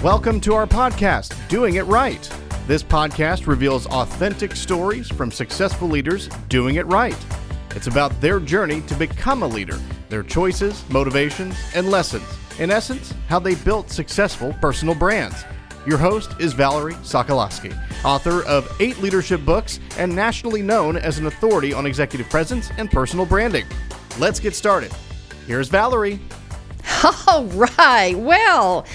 Welcome to our podcast, Doing It Right. This podcast reveals authentic stories from successful leaders doing it right. It's about their journey to become a leader, their choices, motivations, and lessons. In essence, how they built successful personal brands. Your host is Valerie Sokolosky, author of 8 leadership books and nationally known as an authority on executive presence and personal branding. Let's get started. Here's Valerie. All right. Well,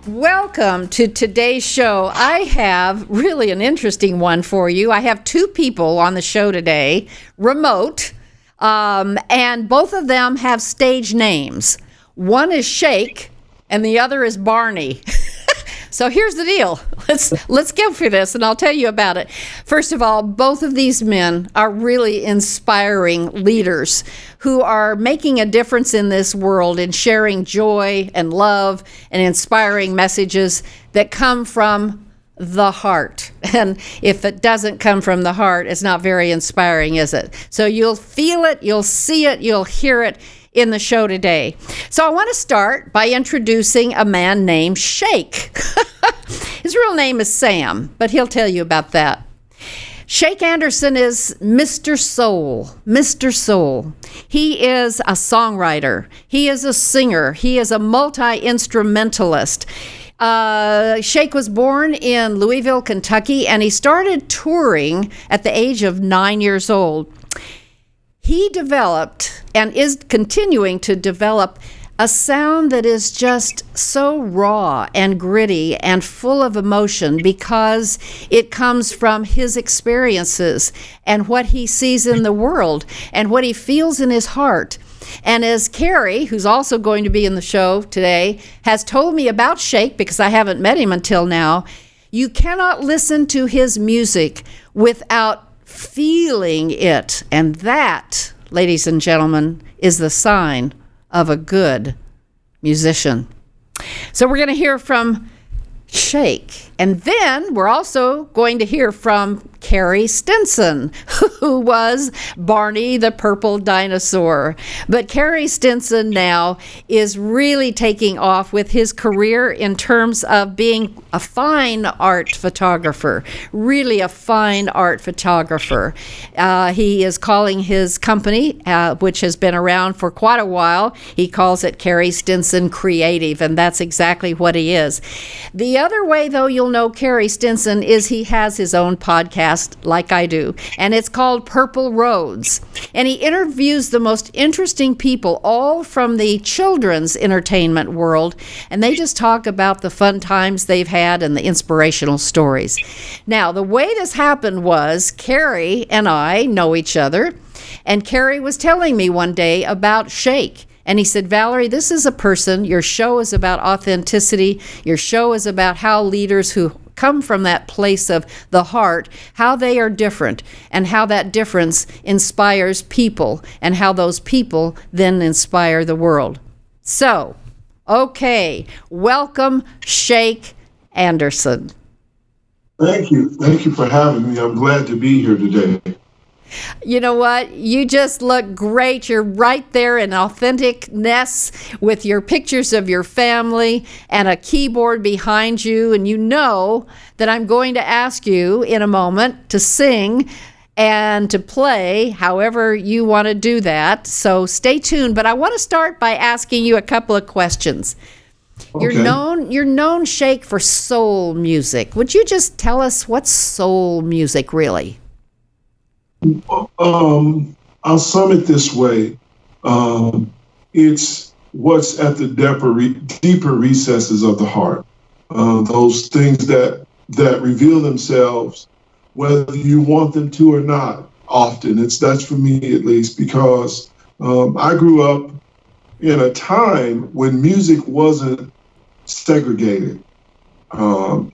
welcome to today's show. I have really an interesting one for you. I have 2 people on the show today, remote, and both of them have stage names. One is Shake, and the other is Barney. So here's the deal. Let's go for this, and I'll tell you about it. First of all, both of these men are really inspiring leaders who are making a difference in this world and sharing joy and love and inspiring messages that come from the heart. And if it doesn't come from the heart, it's not very inspiring, is it? So you'll feel it, you'll see it, you'll hear it in the show today. So I want to start by introducing a man named Shake. His real name is Sam, but he'll tell you about that. Shake Anderson is Mr. Soul. Mr. Soul. He is a songwriter. He is a singer. He is a multi-instrumentalist. Shake was born in Louisville, Kentucky, and he started touring at the age of 9 years old. He developed and is continuing to develop a sound that is just so raw and gritty and full of emotion because it comes from his experiences and what he sees in the world and what he feels in his heart. And as Carey, who's also going to be in the show today, has told me about Shake, because I haven't met him until now, you cannot listen to his music without feeling it. And that, ladies and gentlemen, is the sign of a good musician. So we're going to hear from Shake. And then we're also going to hear from Carey Stinson, who was Barney the Purple Dinosaur. But Carey Stinson now is really taking off with his career in terms of being a fine art photographer, really a fine art photographer. He is calling his company, which has been around for quite a while, he calls it Carey Stinson Creative, and that's exactly what he is. The other way, though, you'll know Carey Stinson is he has his own podcast, like I do, and it's called Purple Roads. And he interviews the most interesting people, all from the children's entertainment world, and they just talk about the fun times they've had and the inspirational stories. Now, the way this happened was Carey and I know each other, and Carey was telling me one day about Shake. And he said, Valerie, this is a person, your show is about authenticity, your show is about how leaders who come from that place of the heart, how they are different, and how that difference inspires people, and how those people then inspire the world. So, okay, welcome, Shake Anderson. Thank you. Thank you for having me. I'm glad to be here today. You know what? You just look great. You're right there in authenticness with your pictures of your family and a keyboard behind you. And you know that I'm going to ask you in a moment to sing and to play however you want to do that. So stay tuned. But I want to start by asking you a couple of questions. Okay. You're known, Shake, for soul music. Would you just tell us what's soul music really? I'll sum it this way. It's what's at the deeper recesses of the heart. Those things that reveal themselves, whether you want them to or not, often. That's for me, at least, because I grew up in a time when music wasn't segregated.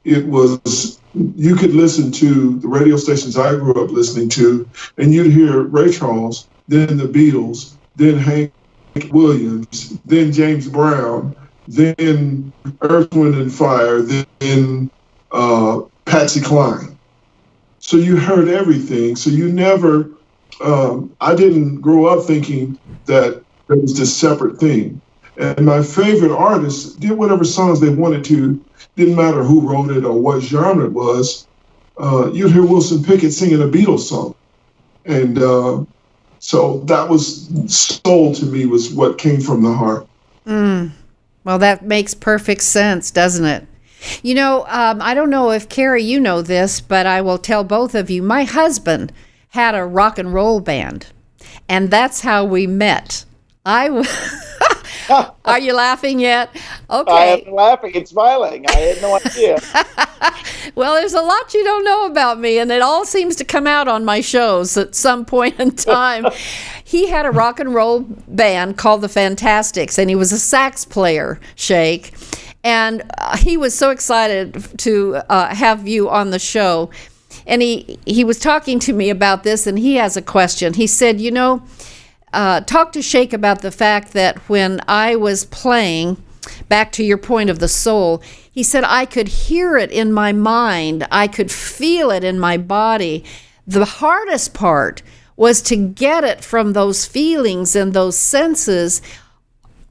It was, you could listen to the radio stations I grew up listening to, and you'd hear Ray Charles, then the Beatles, then Hank Williams, then James Brown, then Earth, Wind and Fire, then Patsy Cline. So you heard everything. So you never, I didn't grow up thinking that there was this separate thing. And my favorite artists did whatever songs they wanted to. Didn't matter who wrote it or what genre it was. You'd hear Wilson Pickett singing a Beatles song. And so that was soul to me, was what came from the heart. Well, that makes perfect sense, doesn't it? You know, I don't know if, Carey, you know this, but I will tell both of you. My husband had a rock and roll band, and that's how we met. Are you laughing yet? Okay. I am laughing and smiling. I had no idea. Well, there's a lot you don't know about me, and it all seems to come out on my shows at some point in time. He had a rock and roll band called the Fantastics, and he was a sax player, Shake. And he was so excited to have you on the show. And he was talking to me about this, and he has a question. He said, you know, talk to Shake about the fact that when I was playing, back to your point of the soul, he said I could hear it in my mind. I could feel it in my body. The hardest part was to get it from those feelings and those senses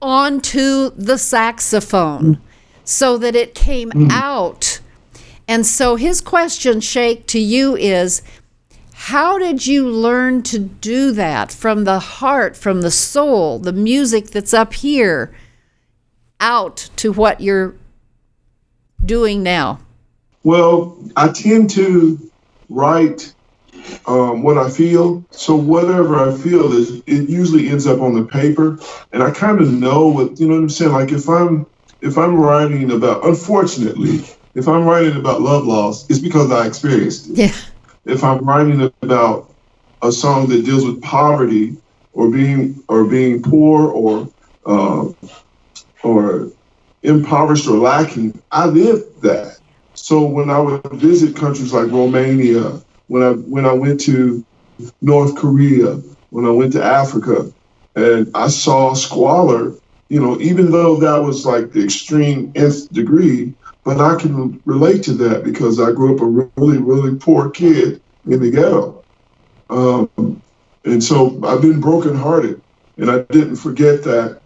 onto the saxophone so that it came out. And so his question, Shake, to you is, how did you learn to do that from the heart, from the soul, the music that's up here, out to what you're doing now? Well, I tend to write what I feel. So whatever I feel it usually ends up on the paper, and I kind of know what, you know what I'm saying? Like if I'm writing about, unfortunately, if I'm writing about love loss, it's because I experienced it. Yeah. If I'm writing about a song that deals with poverty or being poor or impoverished or lacking, I lived that. So when I would visit countries like Romania, when I went to North Korea, when I went to Africa, and I saw squalor, you know, even though that was like the extreme nth degree, but I can relate to that because I grew up a really, really poor kid in the ghetto. And so I've been brokenhearted, and I didn't forget that,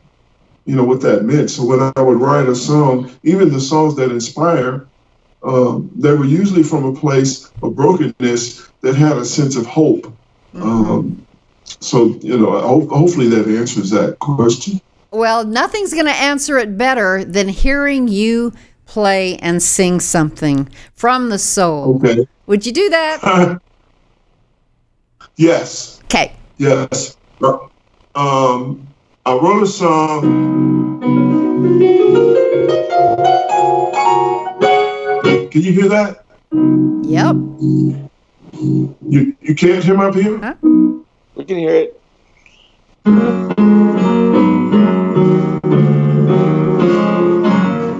you know, what that meant. So when I would write a song, even the songs that inspire, they were usually from a place of brokenness that had a sense of hope. So, you know, hopefully that answers that question. Well, nothing's going to answer it better than hearing you play and sing something from the soul. Okay. Would you do that? Yes. Okay. Yes. I wrote a song. Can you hear that? Yep. You can't hear me up here? Huh? We can hear it.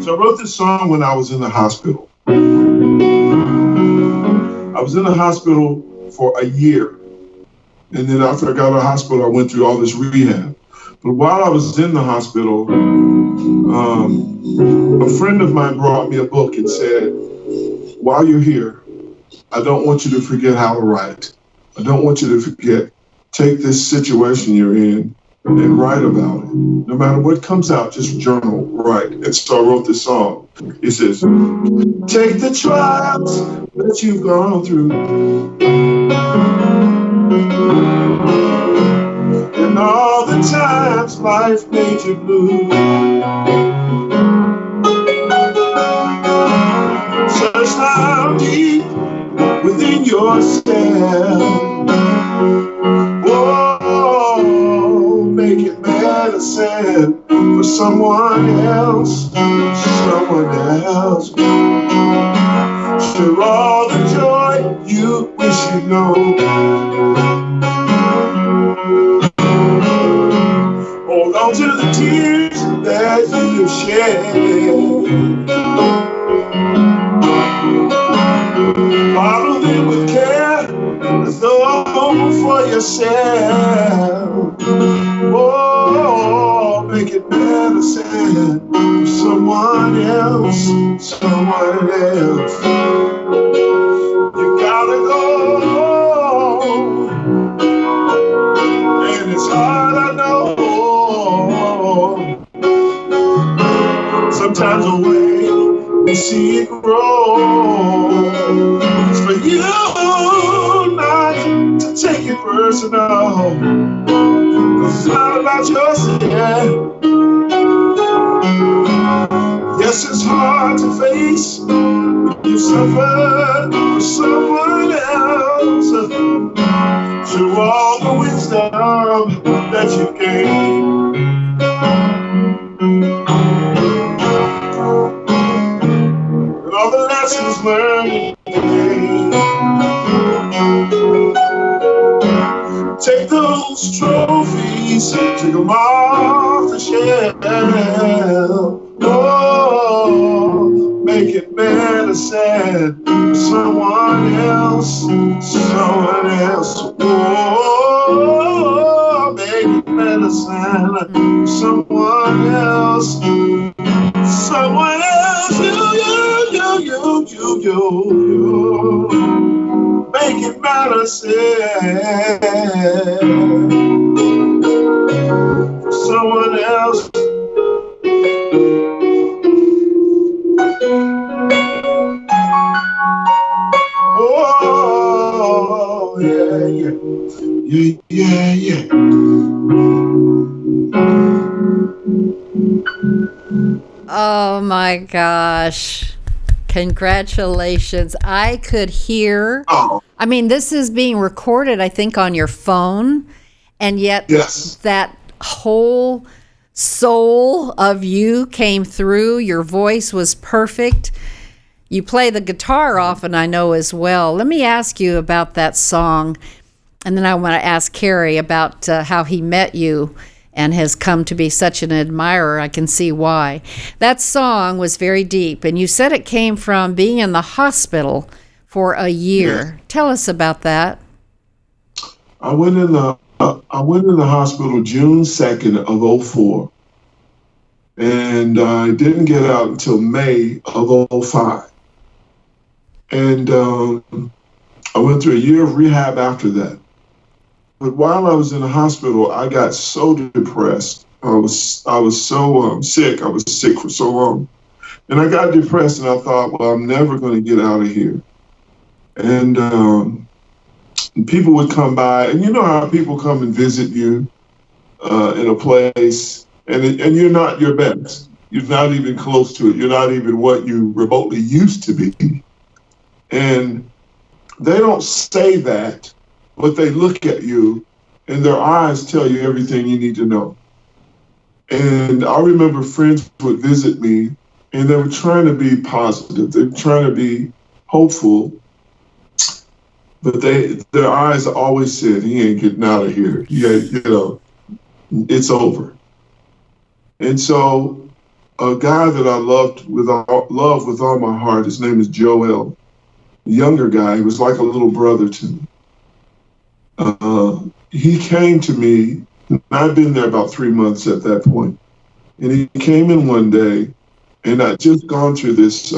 So I wrote this song when I was in the hospital. I was in the hospital for a year. And then after I got out of the hospital, I went through all this rehab. But while I was in the hospital, a friend of mine brought me a book and said, while you're here, I don't want you to forget how to write. I don't want you to forget. Take this situation you're in and write about it. No matter what comes out, just journal, write. And so I wrote this song. It says, take the trials that you've gone through and all the times life made you blue. Search down deep within yourself. Whoa, make it medicine for someone else. Share all the joy you wish you know. Hold on to the tears that you shed. Bottle them with care as though for yourself. Oh, make it medicine for someone else. You gotta go, and it's hard, I know. the way we see it grow. It's for you not to take it personal. 'Cause it's not about yourself. Yes, it's hard to face when you suffered for someone else. Through all the wisdom that you gained. And all the lessons learned today. Take those trophies, take them off the shelf. Oh, make it medicine for someone else, someone else. Oh, make it medicine for someone else, someone else. You. Make it medicine for someone else. Oh, yeah, yeah. Yeah, yeah, yeah. Oh my gosh. Congratulations. I could hear. Oh. I mean, this is being recorded, I think, on your phone. And yet Yes. that whole soul of you came through. Your voice was perfect. You play the guitar often, I know, as well. Let me ask you about that song. And then I want to ask Carey about how he met you and has come to be such an admirer. I can see why. That song was very deep, and you said it came from being in the hospital for a year. Yes. Tell us about that. I went in the hospital June 2nd of 2004, and I didn't get out until May of 2005. And I went through a year of rehab after that. But while I was in the hospital, I got so depressed. I was so sick. I was sick for so long. And I got depressed, and I thought, well, I'm never going to get out of here. And people would come by, and you know how people come and visit you in a place, and you're not your best. You're not even close to it. You're not even what you remotely used to be. And they don't say that, but they look at you, and their eyes tell you everything you need to know. And I remember friends would visit me, and they were trying to be positive. They were trying to be hopeful, but their eyes always said, "He ain't getting out of here. Yeah, it's over." And so, a guy that I loved with all my heart, his name is Joel, a younger guy. He was like a little brother to me. He came to me, and I'd been there about 3 months at that point. And he came in one day, and I'd just gone through this,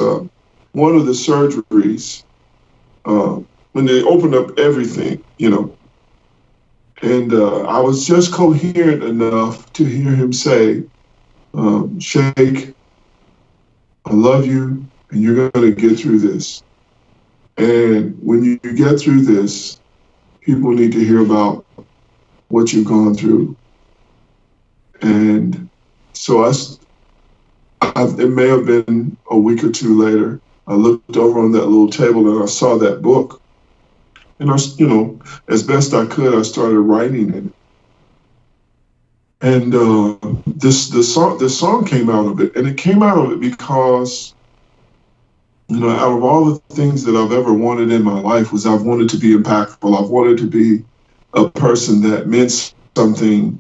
one of the surgeries, when they opened up everything, And I was just coherent enough to hear him say, Sheikh, I love you, and you're going to get through this. And when you get through this, people need to hear about what you've gone through. And so it may have been a week or two later, I looked over on that little table and I saw that book. And as best I could, I started writing it. And this song came out of it. And it came out of it because, out of all the things that I've ever wanted in my life was I've wanted to be impactful. I've wanted to be a person that meant something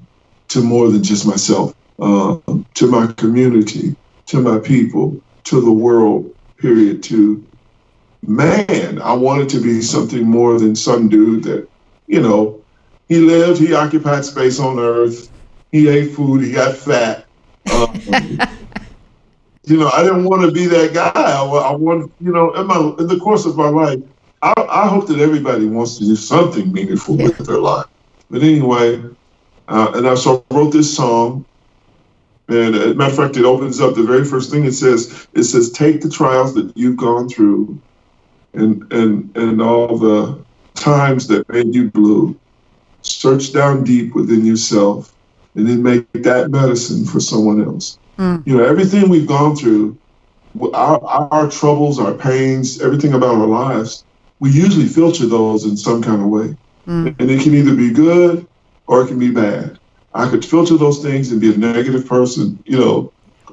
to more than just myself, to my community, to my people, to the world, period, man, I wanted to be something more than some dude that, he lived, he occupied space on Earth, he ate food, he got fat. I didn't want to be that guy. I wanted, in the course of my life, I hope that everybody wants to do something meaningful with their life. But anyway, so I wrote this song, And as a matter of fact, it opens up the very first thing it says, take the trials that you've gone through and all the times that made you blue, search down deep within yourself, and then make that medicine for someone else. Everything we've gone through, our troubles, our pains, everything about our lives, we usually filter those in some kind of way. And it can either be good or it can be bad. I could filter those things and be a negative person,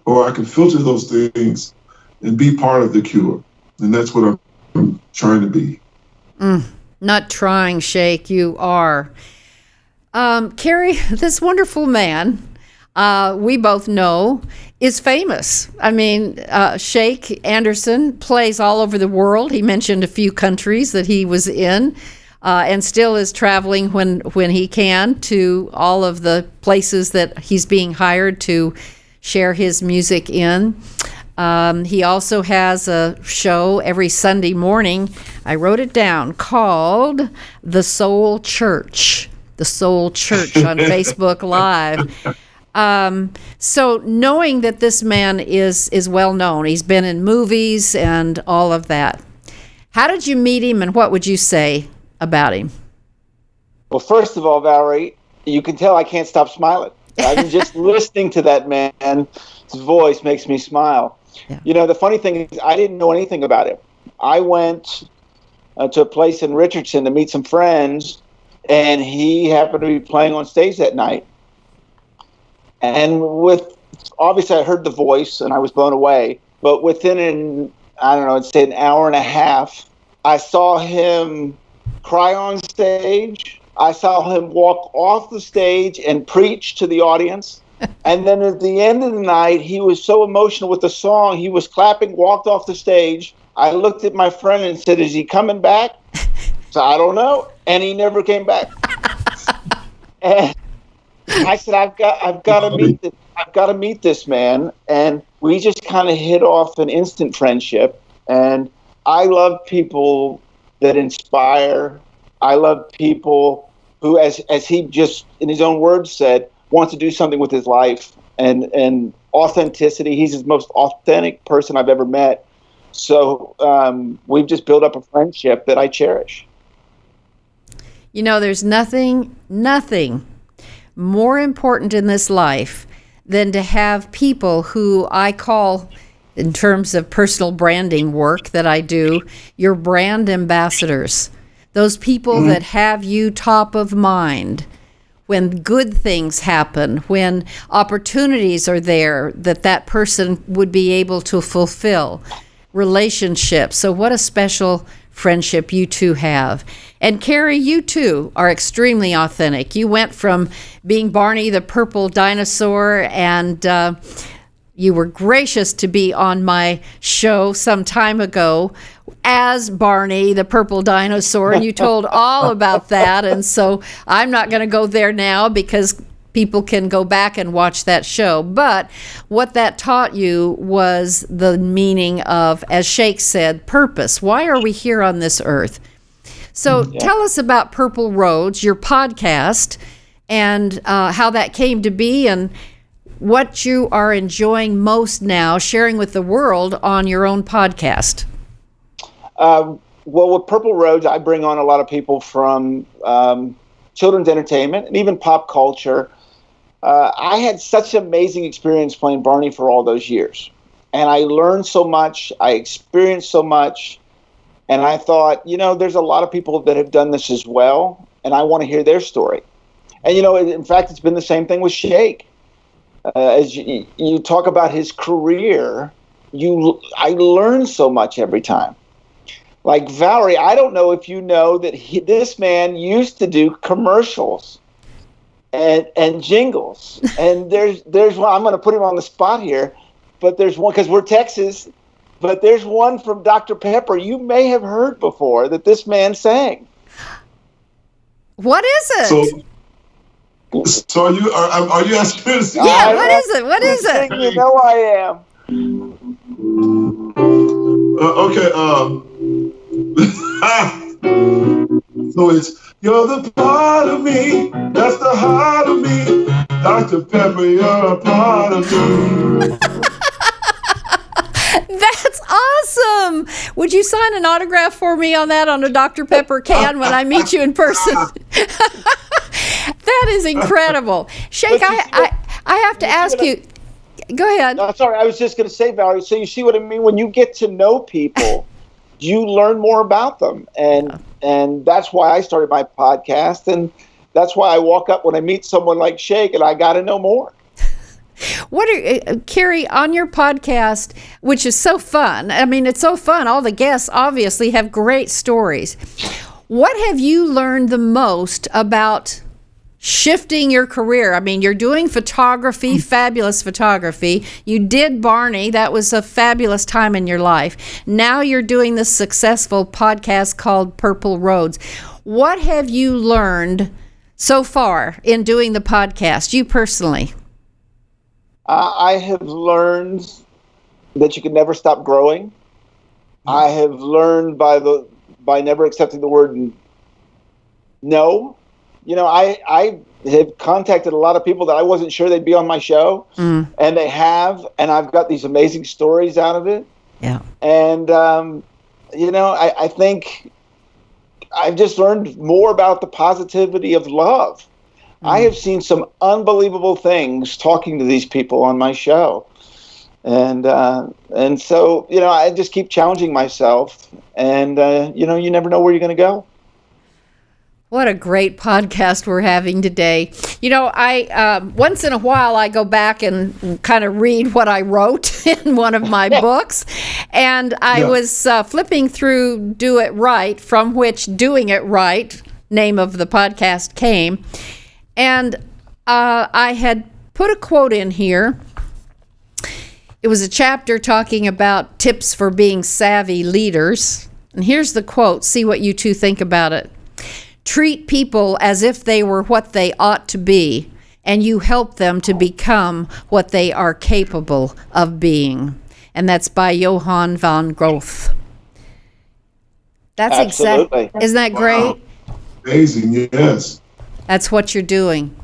or I could filter those things and be part of the cure. And that's what I'm trying to be. Not trying, Shake, you are. Carey, this wonderful man, we both know, is famous. I mean, Shake Anderson plays all over the world. He mentioned a few countries that he was in, and still is traveling when he can to all of the places that he's being hired to share his music in. He also has a show every Sunday morning, I wrote it down, called The Soul Church. The Soul Church on Facebook Live. So knowing that this man is well known, he's been in movies and all of that. How did you meet him, and what would you say about him? Well, first of all, Valerie, you can tell I can't stop smiling. I'm just listening to that man's voice makes me smile. Yeah. The funny thing is I didn't know anything about him. I went to a place in Richardson to meet some friends, and he happened to be playing on stage that night. And obviously I heard the voice and I was blown away, but within I'd say an hour and a half, I saw him cry on stage. I saw him walk off the stage and preach to the audience. And then at the end of the night, he was so emotional with the song, he was clapping, walked off the stage. I looked at my friend and said, is he coming back? So I don't know. And he never came back. And I said, I've got to meet this man. And we just kind of hit off an instant friendship. And I love people that inspire. I love people who, as he just in his own words said, wants to do something with his life and authenticity. He's the most authentic person I've ever met. So we've just built up a friendship that I cherish. There's nothing more important in this life than to have people who I call, in terms of personal branding work that I do, your brand ambassadors. Those people that have you top of mind when good things happen, when opportunities are there that person would be able to fulfill. Relationships. So what a special friendship you two have. And Carey, you too are extremely authentic. You went from being Barney the Purple Dinosaur, and you were gracious to be on my show some time ago as Barney the Purple Dinosaur, and you told all about that. And so I'm not going to go there now because people can go back and watch that show. But what that taught you was the meaning of, as Shake said, purpose. Why are we here on this earth? So tell us about Purple Roads, your podcast, and how that came to be, and what you are enjoying most now sharing with the world on your own podcast. Well, with Purple Roads, I bring on a lot of people from children's entertainment and even pop culture. I had such an amazing experience playing Barney for all those years. And I learned so much. I experienced so much. And I thought, there's a lot of people that have done this as well. And I want to hear their story. And, in fact, it's been the same thing with Shake. As you talk about his career, I learn so much every time. Like Valerie, I don't know if you know that this man used to do commercials and jingles. And there's one, I'm going to put him on the spot here, but there's one, because we're Texas, but there's one from Dr. Pepper you may have heard before that this man sang. What is it? So are you asking me to sing? Yeah, what is it? What is it? You know I am. Okay. So it's, you're the part of me, that's the heart of me, the Dr. Pepper, you're a part of me. That's awesome. Would you sign an autograph for me on that on a Dr. Pepper can when I meet you in person? That is incredible. Shake, I have to ask you. Go ahead. No, sorry, I was just going to say, Valerie, so you see what I mean? When you get to know people, you learn more about them. And that's why I started my podcast. And that's why I walk up when I meet someone like Shake and I got to know more. What are Carey, on your podcast, which is so fun? I mean, it's so fun. All the guests obviously have great stories. What have you learned the most about shifting your career? I mean, you're doing photography, fabulous photography. You did Barney. That was a fabulous time in your life. Now you're doing this successful podcast called Purple Roads. What have you learned so far in doing the podcast, you personally? I have learned that you can never stop growing. I have learned by never accepting the word no. You know, I have contacted a lot of people that I wasn't sure they'd be on my show, and they have, and I've got these amazing stories out of it. Yeah. And, you know, I think I've just learned more about the positivity of love. I have seen some unbelievable things talking to these people on my show. And so, you know, I just keep challenging myself, and, you know, you never know where you're going to go. What a great podcast we're having today. You know, I once in a while I go back and kind of read what I wrote in one of my books. And I was flipping through Do It Right, from which Doing It Right, name of the podcast, came. And I had put a quote in here. It was a chapter talking about tips for being savvy leaders. And here's the quote. See what you two think about it. Treat people as if they were what they ought to be, and you help them to become what they are capable of being. And that's by Johann von Goethe. That's Absolutely. Isn't that great? Wow. Amazing, yes. That's what you're doing.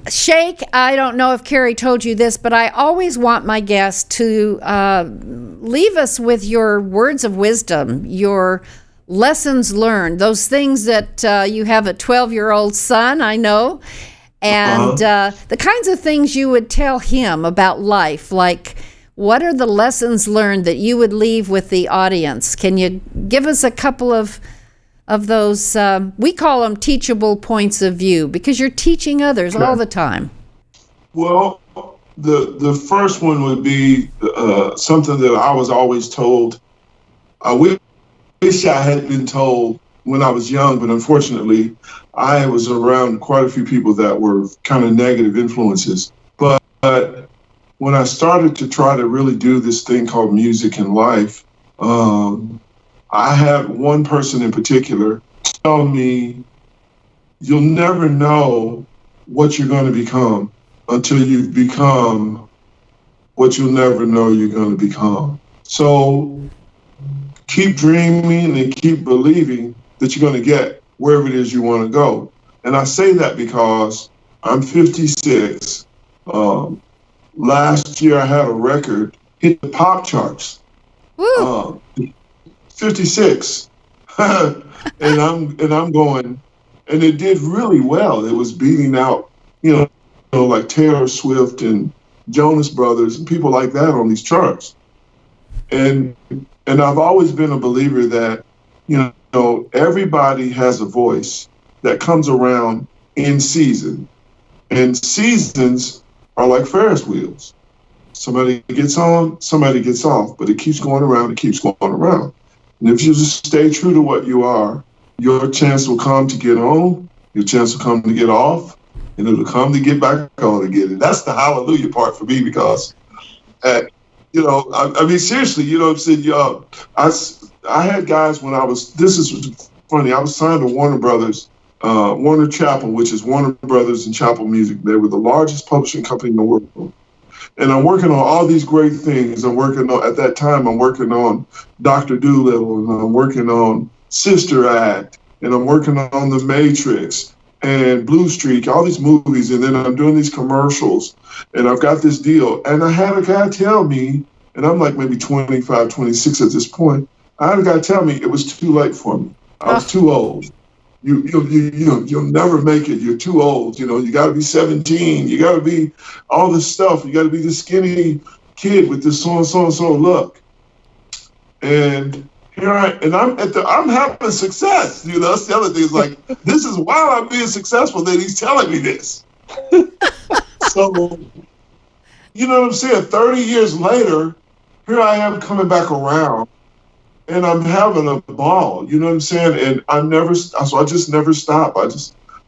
Shake, I don't know if Carey told you this, but I always want my guests to leave us with your words of wisdom, your lessons learned, those things that you have a 12-year-old son, I know, and the kinds of things you would tell him about life. Like, what are the lessons learned that you would leave with the audience? Can you give us a couple of those, we call them teachable points of view, because you're teaching others all the time. Well, the first one would be something that I was always told. I wish I had been told when I was young, but unfortunately, I was around quite a few people that were kind of negative influences. But when I started to try to really do this thing called music and life, I had one person in particular tell me, you'll never know what you're going to become until you become what you'll never know you're going to become. So keep dreaming and keep believing that you're going to get wherever it is you want to go. And I say that because I'm 56. Last year I had a record hit the pop charts. Woo. 56. and I'm going, and it did really well. It was beating out, you know, like Taylor Swift and Jonas Brothers and people like that on these charts. And I've always been a believer that, you know, everybody has a voice that comes around in season. And seasons are like Ferris wheels. Somebody gets on, somebody gets off, but it keeps going around, it keeps going around. And if you just stay true to what you are, your chance will come to get on, your chance will come to get off, and it'll come to get back on again. And that's the hallelujah part for me, because, you know, I mean, seriously, you know what I'm saying? I had guys when this is funny, I was signed to Warner Brothers, Warner Chappell, which is Warner Brothers and Chappell Music. They were the largest publishing company in the world. And I'm working on all these great things. At that time, I'm working on Dr. Dolittle, and I'm working on Sister Act, and I'm working on The Matrix. and Blue Streak, all these movies, and then I'm doing these commercials, and I've got this deal. And I had a guy tell me, and I'm like maybe 25, 26 at this point, I had a guy tell me it was too late for me. I was too old. You'll never make it. You're too old. You got to be 17. You got to be all this stuff. You got to be this skinny kid with this so-and-so look. And here I'm having success. That's the other thing. Is like, this is while I'm being successful that he's telling me this. So, you know what I'm saying? 30 years later, here I am coming back around, and I'm having a ball. You know what I'm saying? And I just never stop.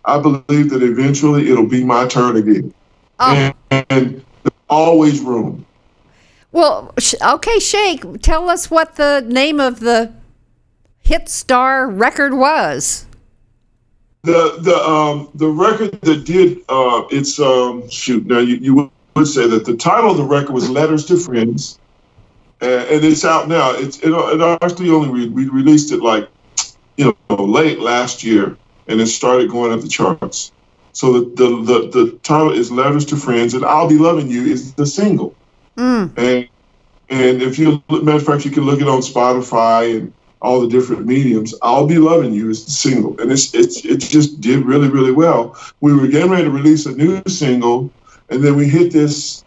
I believe that eventually it'll be my turn again. Oh. And there's always room. Well, okay, Shake, tell us what the name of the hit star record was. The record that did it's now you would say that the title of the record was Letters to Friends, and it's out now. It actually only we released it late last year, and it started going up the charts. So the title is Letters to Friends, and I'll Be Loving You is the single. And if matter of fact, you can look it on Spotify and all the different mediums. I'll Be Loving You is the single, and it just did really, really well. We were getting ready to release a new single, and then we hit this,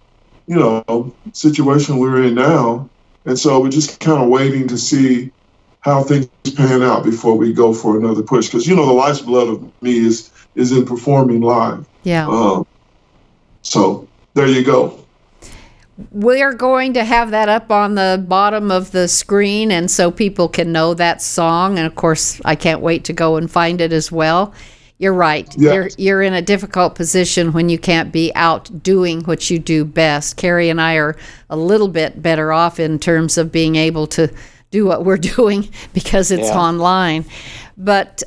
situation we're in now, and so we're just kind of waiting to see how things pan out before we go for another push. Because the lifeblood of me is in performing live. Yeah. So there you go. We're going to have that up on the bottom of the screen, and so people can know that song. And of course, I can't wait to go and find it as well. You're right. Yes. You're in a difficult position when you can't be out doing what you do best. Carey and I are a little bit better off in terms of being able to do what we're doing because it's online. But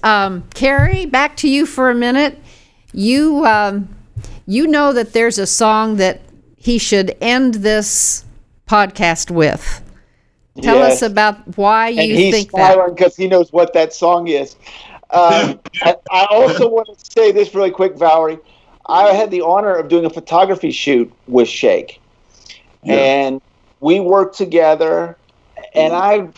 Carey, back to you for a minute. You know that there's a song that he should end this podcast with. Tell us about why you think that. He's smiling because he knows what that song is. I also want to say this really quick, Valerie. I had the honor of doing a photography shoot with Shake. Yeah. And we worked together. And I've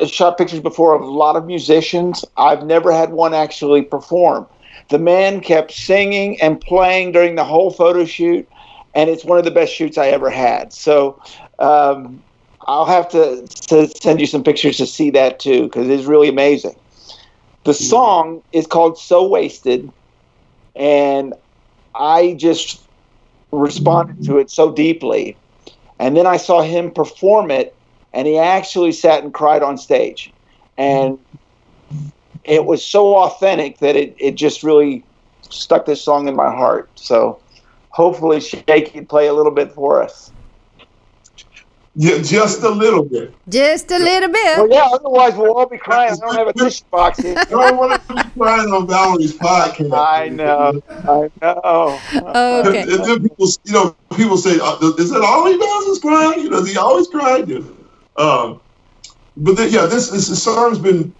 shot pictures before of a lot of musicians. I've never had one actually perform. The man kept singing and playing during the whole photo shoot. And it's one of the best shoots I ever had. So I'll have to send you some pictures to see that too, because it's really amazing. The song is called So Wasted, and I just responded to it so deeply. And then I saw him perform it, and he actually sat and cried on stage. And it was so authentic that it just really stuck this song in my heart. So hopefully Shake can play a little bit for us. Yeah, just a little bit. Just a little bit. Well, yeah, otherwise we'll all be crying. I don't have a tissue box here. I don't want to be crying on Valerie's podcast. I know. Okay. And then people say, is that all he does is cry? Does he always cry? But then, this song's been,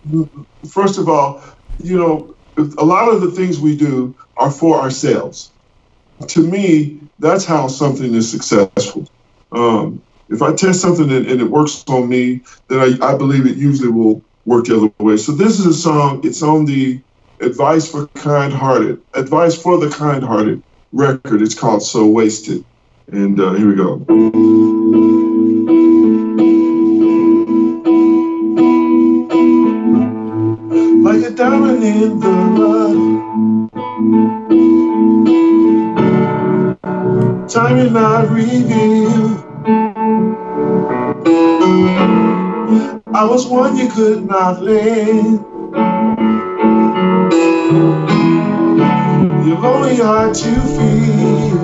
first of all, a lot of the things we do are for ourselves. To me, that's how something is successful. If I test something and it works on me, then I believe it usually will work the other way. So this is a song. It's on the Advice for the Kind-Hearted record. It's called So Wasted. And here we go. Like a diamond in the mud, time and not revealed. I was one you could not lend. You're lonely hard to feel.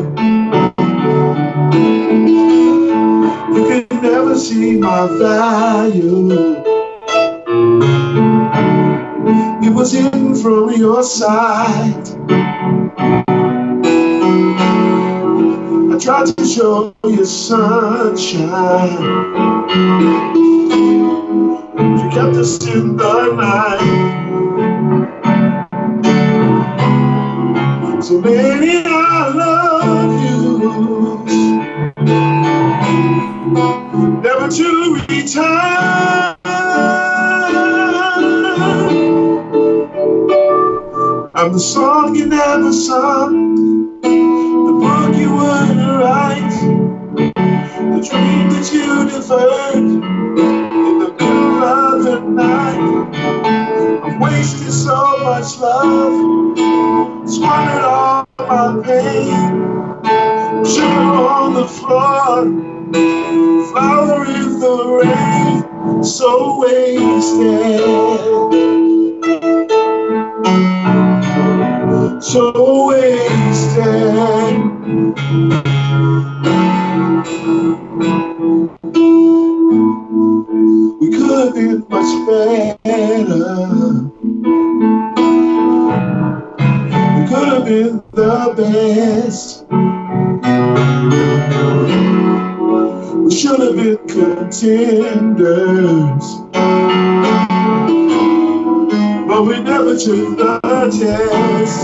You can never see my value. It was hidden from your sight. I tried to show you sunshine. You kept us in the night. So many I love you, never to return. I'm the song you never sung, the book you wouldn't write, the dream that you deferred in the middle of the night. I've wasted so much love, squandered all my pain, sugar on the floor, flower in the rain, so wasted, so wasted. We could have been much better. We could have been the best. We should have been contenders, but we never took the test.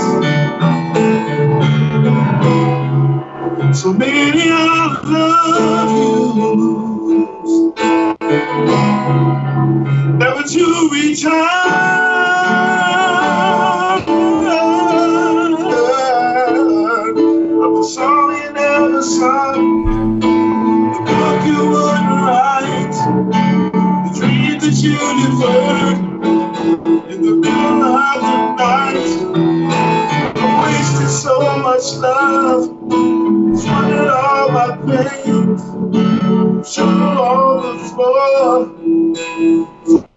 So many I love you, never to return. I'm the song you never sung, the book you wouldn't write, the dream that you deferred in the middle of the night. I wasted so much love, squandered all my pain, sugar on the floor,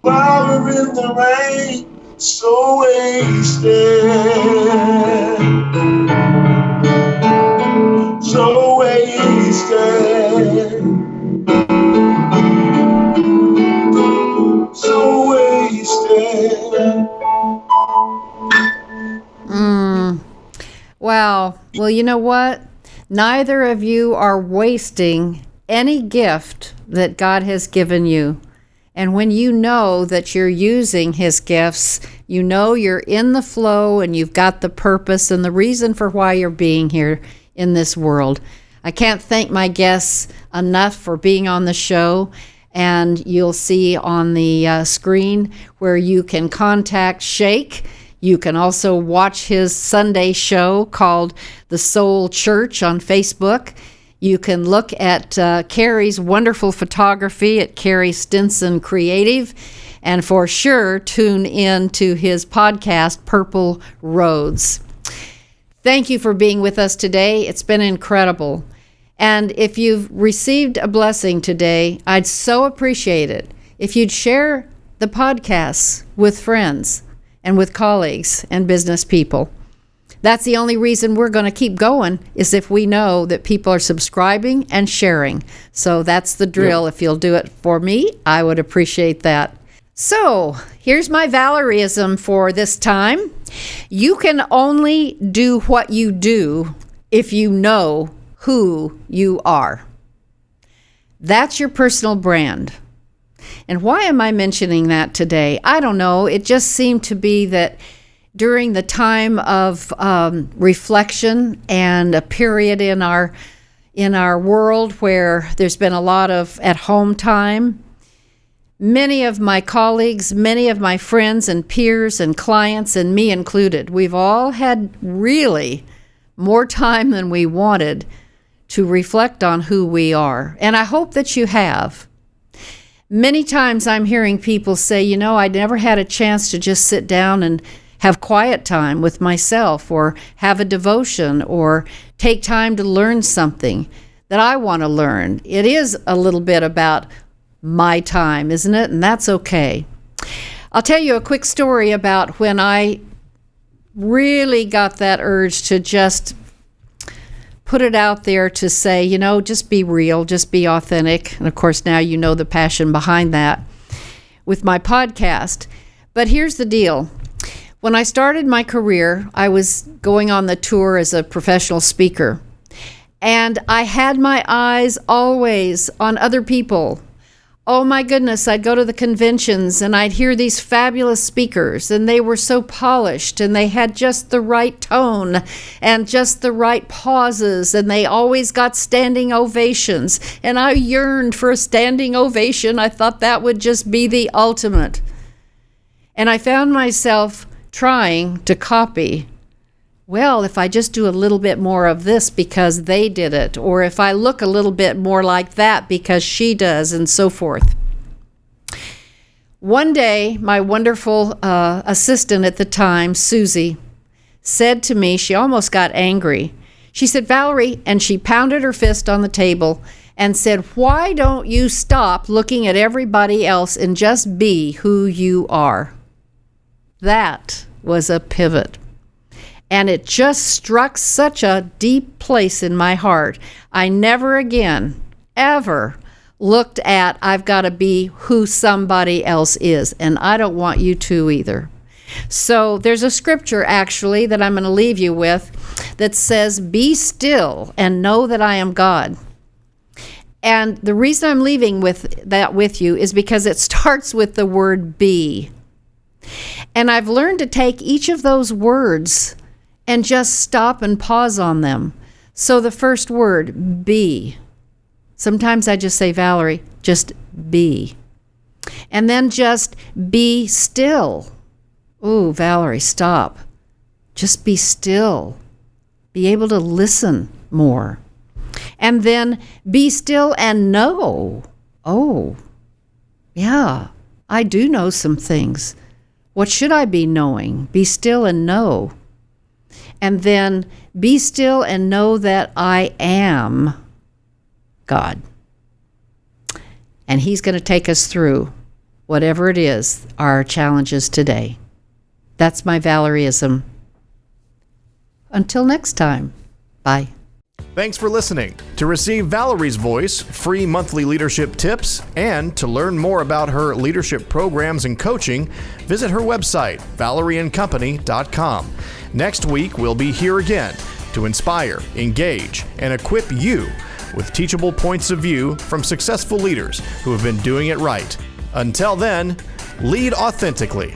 flower in the rain, so wasted, so wasted, so wasted. Wow. Well, you know what? Neither of you are wasting any gift that God has given you. And when you know that you're using his gifts, you know you're in the flow and you've got the purpose and the reason for why you're being here in this world. I can't thank my guests enough for being on the show. And you'll see on the screen where you can contact Shake. You can also watch his Sunday show called The Soul Church on Facebook. You can look at Carey's wonderful photography at Carey Stinson Creative. And for sure, tune in to his podcast, Purple Roads. Thank you for being with us today. It's been incredible. And if you've received a blessing today, I'd so appreciate it if you'd share the podcasts with friends and with colleagues and business people. That's the only reason we're going to keep going, is if we know that people are subscribing and sharing. So that's the drill. If you'll do it for me, I would appreciate that. So here's my Valerieism for this time. You can only do what you do if you know who you are. That's your personal brand. And why am I mentioning that today? I don't know. It just seemed to be that during the time of reflection and a period in our world where there's been a lot of at-home time, many of my colleagues, many of my friends and peers and clients, and me included, we've all had really more time than we wanted to reflect on who we are. And I hope that you have. Many times I'm hearing people say, you know, I never had a chance to just sit down and have quiet time with myself, or have a devotion, or take time to learn something that I want to learn. It is a little bit about my time, isn't it? And that's okay. I'll tell you a quick story about when I really got that urge to just put it out there to say, you know, just be real, just be authentic. And of course, now you know the passion behind that with my podcast. But here's the deal. When I started my career, I was going on the tour as a professional speaker. And I had my eyes always on other people, Oh my goodness, I'd go to the conventions and I'd hear these fabulous speakers, and they were so polished and they had just the right tone and just the right pauses, and they always got standing ovations. And I yearned for a standing ovation. I thought that would just be the ultimate. And I found myself trying to copy. Well, if I just do a little bit more of this because they did it, or if I look a little bit more like that because she does, and so forth. One day, my wonderful assistant at the time, Susie, said to me, she almost got angry. She said, Valerie, and she pounded her fist on the table and said, why don't you stop looking at everybody else and just be who you are? That was a pivot. And it just struck such a deep place in my heart. I never again, ever looked at, I've got to be who somebody else is. And I don't want you to either. So there's a scripture, actually, that I'm going to leave you with that says, be still and know that I am God. And the reason I'm leaving with that with you is because it starts with the word be. And I've learned to take each of those words and just stop and pause on them. So the first word, be. Sometimes I just say, Valerie, just be. And then just be still. Ooh, Valerie, stop. Just be still. Be able to listen more. And then be still and know. Oh, yeah, I do know some things. What should I be knowing? Be still and know. And then be still and know that I am God. And He's going to take us through whatever it is, our challenges today. That's my Valerieism. Until next time, bye. Thanks for listening. To receive Valerie's voice, free monthly leadership tips, and to learn more about her leadership programs and coaching, visit her website, valerieandcompany.com. Next week, we'll be here again to inspire, engage, and equip you with teachable points of view from successful leaders who have been doing it right. Until then, lead authentically.